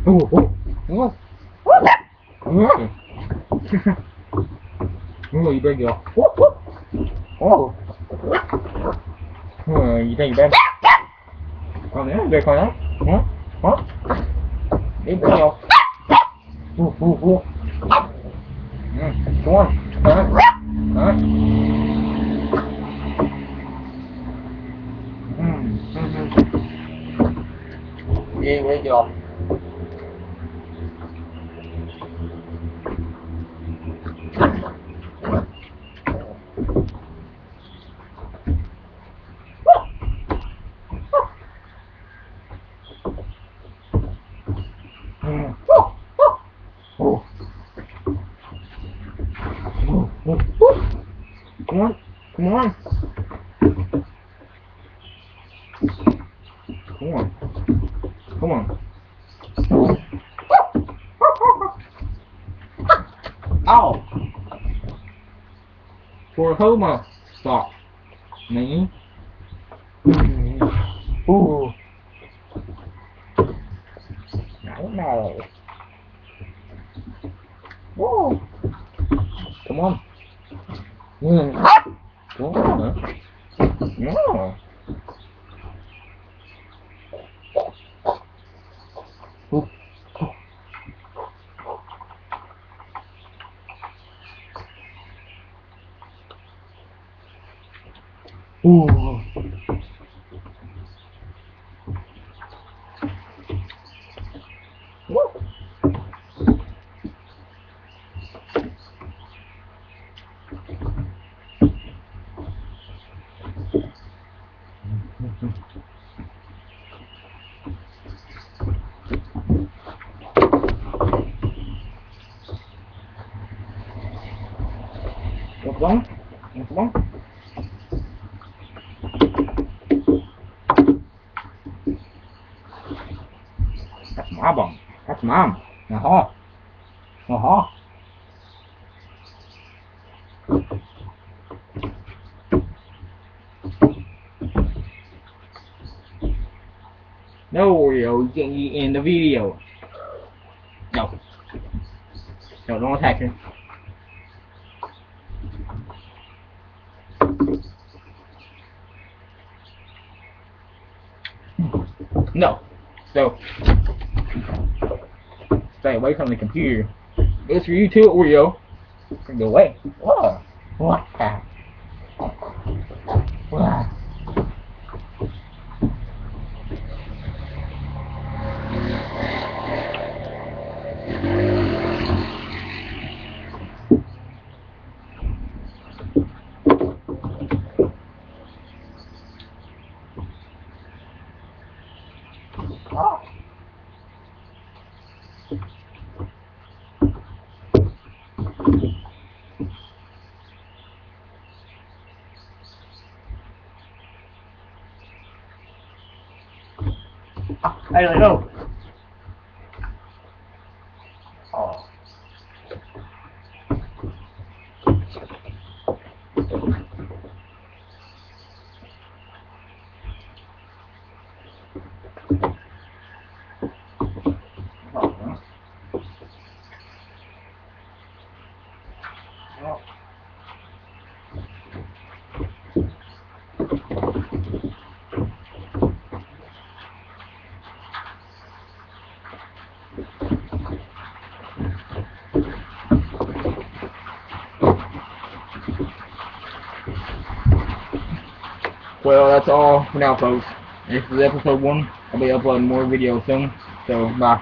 Oh, oh, oh. Oh. Oh, you better go. Oh. Oh, you think you better? Con nữa, về con đó. Hả? Hả? Đi better go. Oh, oh, oh. Come on. Huh? Huh? Yeah, where you go? Oh. Come on. Come on. Come on. Come on. Ow! For a homo. Stop. Me. Ooh. No, no. Whoa. Come on. Come on. No. Ooh. Ooh. Woo. Come on. Come on. That's my bum. That's mom. Uh-huh. Uh-huh. No, Oreo, you can't eat in the video. No. No, don't attack him. No. So, stay away from the computer. Goes for you too, Oreo. Go away. Whoa. What the? What? Oh. Đây rồi đâu? Oh. Well, that's all for now, folks. This is episode 1. I'll be uploading more videos soon. So, bye.